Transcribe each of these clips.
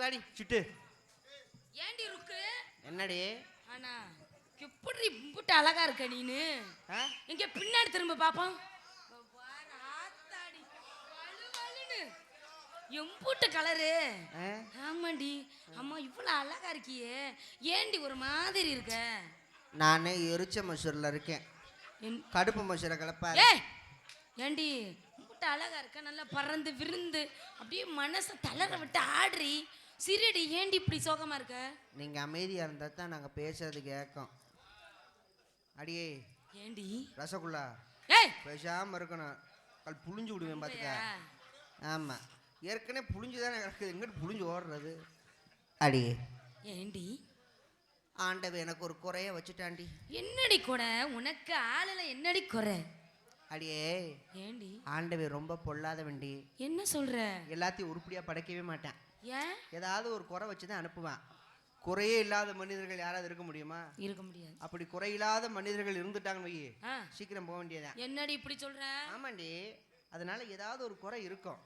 வாடி வாடி சிட்டு. ஏண்டி ருக்கு? என்னடி? அண்ணா எப்படி இம்புட்டு அழகா இருக்க நீனு? இங்க பின்னாடி திரும்ப பாப்போம். ஆத்தாடி வலுவலுன்னு எம்புட்டு கலரு. ஆமாண்டி. அம்மா இவ்வளவு அழகா இருக்கியே, ஏண்டி ஒரு மாதிரி இருக்க? நானே எரிச்ச மசூரில் இருக்கேன். கடுப்பு மசூரை கலப்பா. ஏண்டி இம்புட்டு அழகா இருக்க, நல்லா பறந்து விருந்து அப்படியே மனசை தளர விட்டு ஆடுறி சிரிடி. ஏண்டி இப்படி சோகமா இருக்க? நீங்க அமைதியா இருந்தா தான் நாங்க பேசுறது கேட்கும். அடியே ஏண்டி ரசகுல்லா பேசாம இருக்கணும். கல் புளிஞ்சு விடுவேன் பாத்துக்க. ஆமா ஏற்கனவே புளிஞ்சுதானே கிடக்குது, எங்கிட்டு புளிஞ்சு ஓடுறது? அடியே ஏண்டி ஆண்டவன் எனக்கு ஒரு குறைய வச்சுட்டாண்டி. என்னடி குறை உனக்கு? ஆளுல என்னடி குறை? அடியே ஏண்டி ஆண்டவன் ரொம்ப பொல்லாத வண்டி. என்ன சொல்ற? எல்லாத்தையும் உருப்படியா படைக்கவே மாட்டேன். ஏன்? ஏதாவது ஒரு குறை வச்சுதான் அனுப்புவான். குறையே இல்லாத மனிதர்கள் யாராவது இருக்க முடியுமா? இருக்க முடியாது. அப்படி குறையில்லாத மனிதர்கள் இருந்துட்டாங்கன்னு வை, சீக்கிரம் போக வேண்டியதான். என்னடி இப்படி சொல்ற? ஆமாண்டி. அதனால ஏதாவது ஒரு குறை இருக்கும்.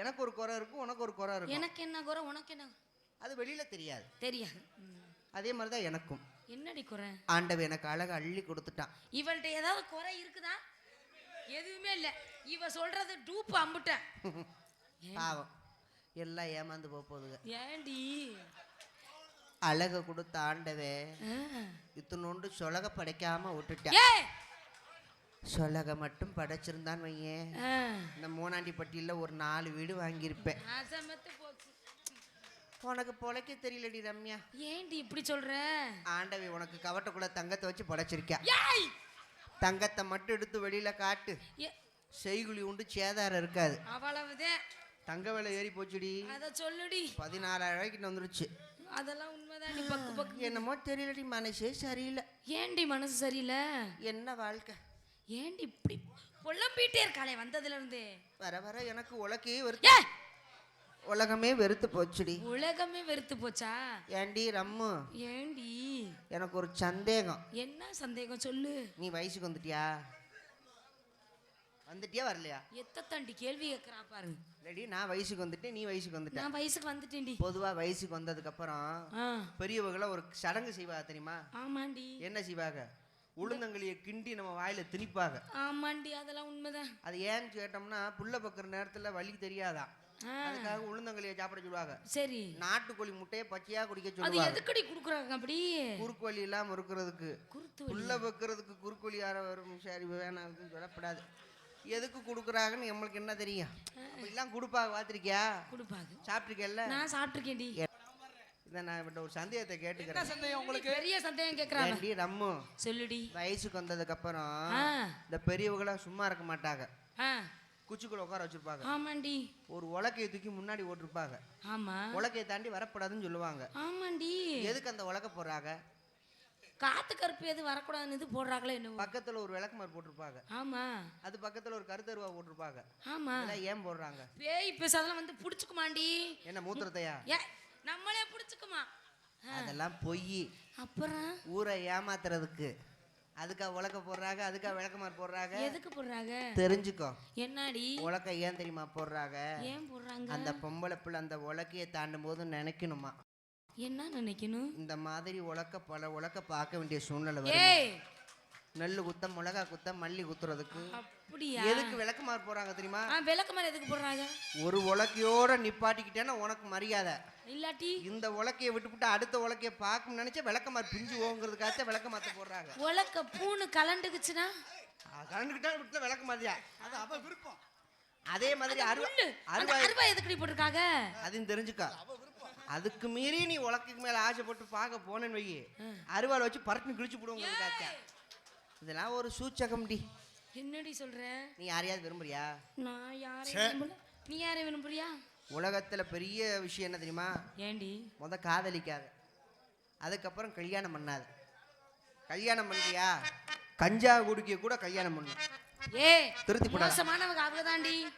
எனக்கு ஒரு குறை இருக்கும், உனக்கு ஒரு குறை இருக்கும். எனக்கு என்ன குறை, உனக்கு என்ன? அது வெளியில தெரியாது. தெரியாது. அதே மாதிரிதான் எனக்கும். என்னடி குறை? ஆண்டவன் எனக்கு அழகா அள்ளி கொடுத்துட்டான். இவள்கிட்ட ஏதாவது குறை இருக்குதா? எதுவுமே இல்ல. இவ சொல்றது டூப் அம்புட்ட. பாவம் எல்லாம் ஏமாந்து போகுதுங்க. ஏண்டி அழக கொடுத்த ஆண்டவே இத்தனோண்டு சொலக படைக்காம விட்டுட்டேன். சொலக மட்டும் படைச்சிருந்தான் வையேன், இந்த மூணாண்டி பட்டியல ஒரு 4 வீடு வாங்கியிருப்பேன். உனக்கு பொழைக்க தெரியலடி ரம்யா. ஏண்டி இப்படி சொல்ற? ஆண்டவே உனக்கு கவட்டக்குள்ள தங்கத்தை வச்சு படைச்சிருக்கேன். தங்கத்தை மட்டும் எடுத்து வெளியில காட்டு, செய்குழி உண்டு சேதாரம் இருக்காது. அவ்வளவுதான். தங்க விலை ஏறி போச்சுடி. அத சொல்லுடி. 14,000 ரூபாய்க்கு வந்துருச்சு. அதெல்லாம் உண்மைதான். நீ பக்கு பக்கு என்னமோ தெரியலடி, மனசே சரியில்லை. ஏண்டி மனசு சரியில்லை? என்ன வாழ்க்கை? ஏண்டி இப்படி புலம்பிட்டே இருக்காளே வந்ததுல இருந்து? வர வர எனக்கு உலகமே வெறுத்து போச்சுடி. உலகமே வெறுத்து போச்சா? ஏண்டி ரம்மு? ஏண்டி எனக்கு ஒரு சந்தேகம். என்ன சந்தேகம் சொல்லு. நீ வயசுக்கு வந்துட்டியா? வந்துட்டியா வரலையா? எத்தத்தாண்டி கேள்வி கேட்கறா பாரு. இல்லடி நான் வயசுக்கு வந்துட்டேன், நீ வயசுக்கு வந்துட்ட. நான் வயசுக்கு வந்துட்டேன்டி. பொதுவா வயசுக்கு வந்ததுக்கு அப்புறம் பெரியவங்கள ஒரு சடங்கு செய்வாங்க தெரியுமா? ஆமாண்டி. என்ன செய்வாங்க? உளுந்தங்களியை கிண்டி நம்ம வாயில திணிப்பாங்க. ஆமாண்டி அதெல்லாம் உண்மைதான். அது ஏன்னு கேட்டோம்னா புள்ள பக்கிற நேரத்துல வலி தெரியாதா, அதுக்காக உளுந்தங்களியை சாப்பிட சொல்லுவாங்க. சரி. நாட்டுக்கோழி முட்டையை பச்சையா குடிக்க சொல்லுவாங்க. அது எதுக்கடி குடுக்குறாங்க அப்படி? குறுக்கு வலி இல்லாம இருக்கிறதுக்கு. புள்ள பக்கிறதுக்கு குறுக்கு வலி யார வரும்? சரி வேணாம் சொல்லப்படாது. எதுக்கு குடுக்குறாங்கன்னு நம்மளுக்கு என்ன தெரியும்? எல்லாம் கொடுப்பாங்க. பார்த்திருக்கியா? கொடுப்பாங்க. சாப்பிட்டிருக்கேல்ல? நான் சாப்பிட்டிருக்கேன்டி. இத நான் இப்ப ஒரு சந்தேகத்தை கேட்டுக்கிறேன். என்ன சந்தேகம் உங்களுக்கு? பெரிய சந்தேகம் கேக்குறாங்க. ஏண்டி ரம்மு சொல்லுடி. வயசுக்கு வந்ததுக்கு அப்புறம் இந்த பெரியவங்கள சும்மா இருக்க மாட்டாங்க. குச்சிக்குள்ள உட்கார வச்சிருப்பாங்க. ஆமாண்டி. ஒரு உலக்கையை தூக்கி முன்னாடி ஓட்டிருப்பாங்க. ஆமா. உலக்கையை தாண்டி வரக்கூடாதுன்னு சொல்லுவாங்க. ஆமாண்டி. எதுக்கு அந்த உலக்க போடுறாங்க? காத்து கருப்பு எது வரக்கூடாதுன்னு இது போடுறாங்களே என்ன? பக்கத்துல ஒரு விளக்குமாறு போட்டிருப்பாங்க. ஆமா. அது பக்கத்துல ஒரு கருத்தருவா போட்டிருப்பாங்க. ஆமா. ஏன் போடுறாங்க? பேய் பேசாதெல்லாம் வந்து புடிச்சுக்குமாண்டி. என்ன மூத்திரத்தையா? நம்மளே புடிச்சுக்குமா? அதெல்லாம் பொய். அப்புறம் ஊரை ஏமாத்துறதுக்கு. அதுக்கா உலக்க போடுறாங்க, அதுக்கா விளக்குமாறு போடுறாங்க. எதுக்கு போடுறாங்க தெரிஞ்சுக்கோ. என்னடி உலக்க ஏன் தெரியுமா போடுறாங்க? ஏன் போடுறாங்க? அந்த பொம்பளை பிள்ளை அந்த உலக்கையை தாண்டும் போது நினைக்கணுமா? என்ன நினைக்கணும்? இந்த மாதிரி பல உலக்க பார்க்க வேண்டிய சூழ்நிலை வரும். நெல்லு குத்த, மிளகா குத்த, மல்லி குத்துறதுக்கு. அப்படியா? எதுக்கு விளக்குமாறு போறாங்க தெரியுமா? விளக்குமாறு எதுக்கு போடுறாங்க? ஒரு உலக்கையோட நிப்பாட்டிக்கிட்டேன்னா உனக்கு மரியாதை. இல்லாட்டி இந்த உலக்கையை விட்டுவிட்டு அடுத்த உலக்கையை பார்க்கணும்னு நினைச்சா விளக்குமாறு பிஞ்சு ஓங்கிறதுக்காக விளக்கமாத்த போடுறாங்க. உலக்க பூணு கலண்டுக்குச்சுன்னா கலண்டுக்கிட்டா விட்டுல விளக்குமாதிரியா? அது அவ விருப்பம். அதே மாதிரி அருவா எதுக்கு போட்டிருக்காங்க? அதையும் தெரிஞ்சுக்கா. அதுக்கு மீறி நீ உலக்குக்கு மேல ஆசைப்பட்டு பார்க்க போனேன்னு வை, அருவாள் வச்சு பறக்கு கிழிச்சு போடுவோங்க. இதெல்லாம் ஒரு சூச்சகம்டி. என்னடி சொல்ற? நீ யாரையாவது விரும்புறியா? நான் யாரையும். நீ யாரை விரும்புறியா? உலகத்துல பெரிய விஷயம் என்ன தெரியுமா? ஏண்டி? முத காதலிக்காத, அதுக்கப்புறம் கல்யாணம் பண்ணாத. கல்யாணம் பண்றியா? கஞ்சா குடிக்க கூட கல்யாணம் பண்ணு. திருத்தி போடலாம்.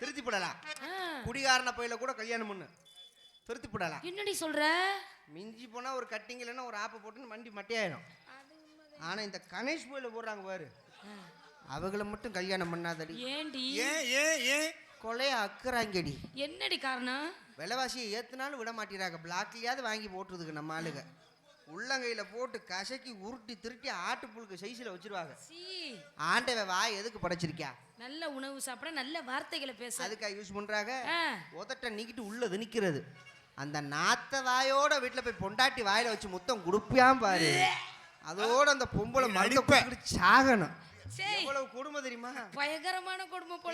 திருத்தி போடலாம். குடிகாரன பையில கூட கல்யாணம் பண்ணு, திருத்தி போடலாம். என்னடி சொல்ற? மிஞ்சி போனா ஒரு கட்டிங் இல்லைன்னா ஒரு ஆப்பை போட்டு மண்டி மட்டையாயிடும். ஆனா இந்த கணேஷ் போயில போடுறாங்க பாரு, அவங்கள மட்டும் கல்யாணம் பண்ணாதடி. ஏண்டி? ஏன் கொலைய அக்கறாங்கடி. என்னடி காரணம்? விலைவாசியை ஏத்துனாலும் விட மாட்டேறாங்க. பிளாக்லயாவது வாங்கி போட்டுறதுக்கு நம்ம ஆளுங்க உள்ளங்கையில போட்டு கசக்கி உருட்டி திருட்டி ஆட்டுப்புழுக்கு சைஸ்ல வச்சிருவாங்க. ஆண்டவன் வாய் எதுக்கு படைச்சிருக்கியா? நல்ல உணவு சாப்பிட நல்ல வார்த்தைகளை பேச அதுக்கா யூஸ் பண்றாங்க. உதட்ட நீக்கிட்டு உள்ளது நிக்கிறது. அந்த நாத்த வாயோட வீட்டுல போய் பொண்டாட்டி வாயில வச்சு முத்தம் குடுப்பியாம் பாரு. அதோட அந்த பொம்பளை மறுக்க சாகணும். எவ்வளவு கொடுமை தெரியுமா? பயங்கரமான கொடுமை போல.